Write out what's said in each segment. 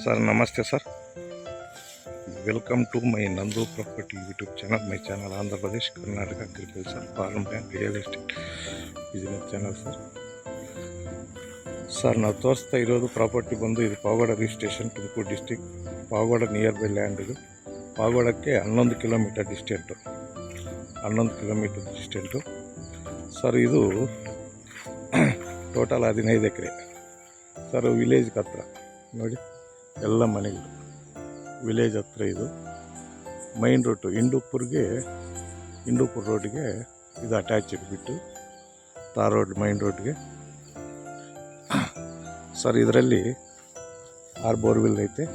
Sir नमस्ते sir, welcome to my Nandu property YouTube channel. My channel Andhra Pradesh Karnataka agriculture farm bank real estate business channel sir ना तोर्स्ता property बंदु इदु Pavagada registration Tumakuru district Pavagada nearby land इदु पावगडक्के 11 kilometre distant 11 kilometre distant sir इदु total 15 ಎಕರೆ sir village हत्र नोडी ಎಲ್ಲ ಮನೆಗಳು ವಿಲೇಜ್ ಹತ್ರ ಇದು ಮೈನ್ ರೋಡ್ ಇಂಡೂಪುರ್ ರೋಡ್ಗೆ ಇದು ಅಟ್ಯಾಚ್ಡ್ ಬಿಟ್ಟು ತಾರ್ ರೋಡ್ ಮೈನ್ ರೋಡ್ಗೆ ಸರ್ ಇದರಲ್ಲಿ 6 ಬೋರ್ವೆಲ್ ಐತೆ,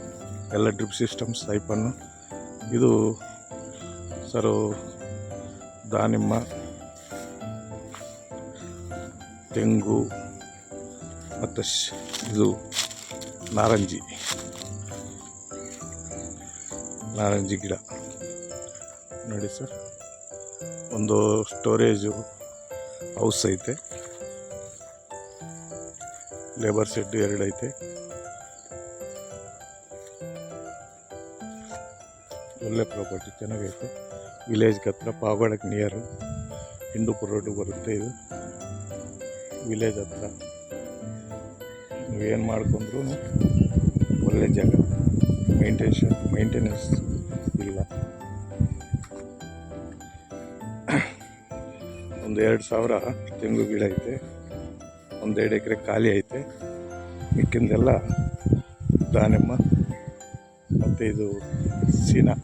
ಎಲ್ಲ ಡ್ರಿಪ್ ಸಿಸ್ಟಮ್ ಸೈಪನ್ನು ಇದು ಸರ್ ದಾನಿಮ್ಮ ತೆಂಗು ಮತ್ತು ಇದು ನಾರಂಜಿ ಗಿಡ ನೋಡಿ ಸರ್, ಒಂದು ಸ್ಟೋರೇಜು ಹೌಸ್ ಐತೆ, ಲೇಬರ್ ಶೆಡ್ 2 ಐತೆ, ಒಳ್ಳೆ ಪ್ರಾಪರ್ಟಿ ಚೆನ್ನಾಗೈತೆ. ವಿಲೇಜ್ಗೆ ಹತ್ರ ಪಾವಗಡಕ್ಕೆ ನಿಯರು ಇಂಡೂಪುರ್ ರೋಡ್ ಬರುತ್ತೆ. ಇದು ವಿಲೇಜ್ ಹತ್ರ ನೀವೇನು ಮಾಡ್ಕೊಂಡ್ರು ಒಳ್ಳೆ ಜಾಗ, ಮೇಂಟೆನೆನ್ಸ್ ಇಲ್ಲ. ಒಂದು 2,000 ತೆಂಗು ಗಿಡ ಐತೆ, ಒಂದು 2 ಎಕರೆ ಖಾಲಿ ಐತೆ, ಮಿಕ್ಕಿಂದೆಲ್ಲ ದಾನಿಮ್ಮ ಮತ್ತು ಇದು ಸೀನಾ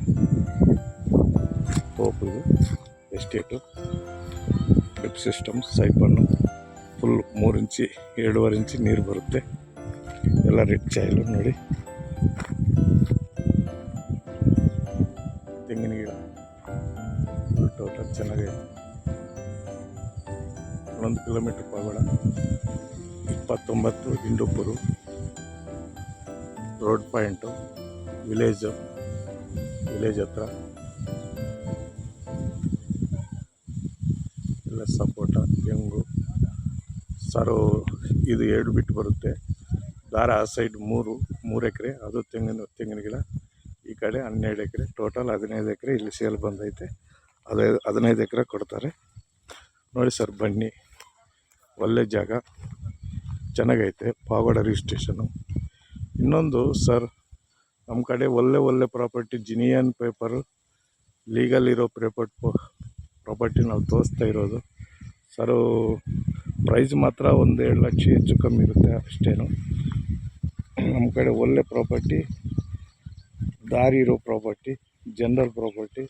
ತೋಪು. ಇದು ಎಸ್ಟೇಟು, ಡ್ರಿಪ್ ಸಿಸ್ಟಮ್ ಸೈಪನ್ನು ಫುಲ್ 3 ಇಂಚಿ 2.5 ಇಂಚಿ ನೀರು ಬರುತ್ತೆ. ಎಲ್ಲ ರೆಡ್ ಚಾಯಿಲು ನೋಡಿ, ತೆಂಗಿನ ಗಿಡ ಟೋಟಲ್ ಚೆನ್ನಾಗೈತೆ. 11 kilometre Pavagada, 29 Hindupur road point, village ಹತ್ರ ಎಲ್ಲ ಸಪೋಟ ತೆಂಗು ಸರು. ಇದು 2 ಬಿಟ್ಟು ಬರುತ್ತೆ ದಾರ. ಆ ಸೈಡ್ 3 ಎಕರೆ ಅದು ತೆಂಗಿನ ಗಿಡ, ಈ ಕಡೆ 12 ಎಕರೆ, ಟೋಟಲ್ 15 ಎಕರೆ ಇಲ್ಲಿ ಸೇಲ್ ಬಂದೈತೆ. 15 ಎಕರೆ ಕೊಡ್ತಾರೆ ನೋಡಿ ಸರ್, ಬನ್ನಿ. ಒಳ್ಳೆ ಜಾಗ ಚೆನ್ನಾಗೈತೆ, ಪಾವಗಡ ರಿಜಿಸ್ಟ್ರೇಷನು. ಇನ್ನೊಂದು ಸರ್, ನಮ್ಮ ಕಡೆ ಒಳ್ಳೆ ಪ್ರಾಪರ್ಟಿ ಜಿನಿಯನ್ ಪೇಪರು ಲೀಗಲ್ ಇರೋ ಪ್ರಾಪರ್ಟಿ ನಾವು ತೋರಿಸ್ತಾ ಇರೋದು ಸರು. ಪ್ರೈಸ್ ಮಾತ್ರ 1-2 ಲಕ್ಷ ಹೆಚ್ಚು ಕಮ್ಮಿ ಇರುತ್ತೆ ಅಷ್ಟೇನು. ನಮ್ಮ ಕಡೆ ಒಳ್ಳೆ ಪ್ರಾಪರ್ಟಿ, ದಾರಿ ಇರೋ property, general property,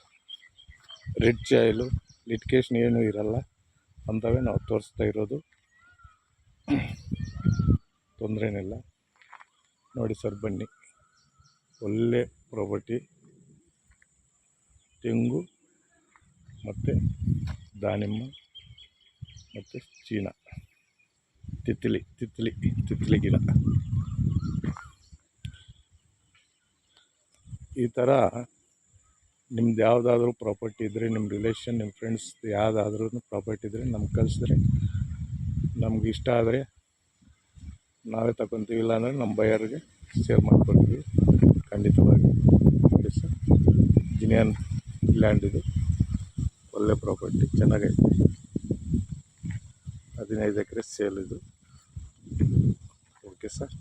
red soil, litigation ಏನೂ ಇರಲ್ಲ ಅಂಥವೇ ನಾವು ತೋರಿಸ್ತಾ ಇರೋದು. ತೊಂದರೆನಿಲ್ಲ ನೋಡಿ ಸರ್, ಬನ್ನಿ. ಒಳ್ಳೆ ಪ್ರಾಪರ್ಟಿ, ತೆಂಗು ಮತ್ತು ದಾನಿಮ್ಮ ಮತ್ತು ಚೀನಾ, ತಿತ್ತಲಿ ಗಿಡ. ಈ ಥರ ನಿಮ್ದು ಯಾವುದಾದ್ರೂ ಪ್ರಾಪರ್ಟಿ ಇದ್ದರೆ, ನಿಮ್ಮ ರಿಲೇಷನ್, ನಿಮ್ಮ ಫ್ರೆಂಡ್ಸ್ ಯಾವುದಾದ್ರೂ ಪ್ರಾಪರ್ಟಿ ಇದ್ದರೆ ನಮ್ಗೆ ಕಳಿಸಿದ್ರೆ, ನಮ್ಗೆ ಇಷ್ಟ ಆದರೆ ನಾವೇ ತಗೊತೀವಿ. ಇಲ್ಲಾಂದರೆ ನಮ್ಮ ಬೈಯರ್ಗೆ ಸೇಲ್ ಮಾಡ್ಕೊಡ್ತೀವಿ ಖಂಡಿತವಾಗಿ. ನೋಡಿ ಸರ್, ಜಿನಿಯನ್ ಲ್ಯಾಂಡ್ ಇದು, ಒಳ್ಳೆ ಪ್ರಾಪರ್ಟಿ ಚೆನ್ನಾಗೈತೆ. 15 ಎಕರೆ ಸೇಲ್ ಇದು. Okay sir.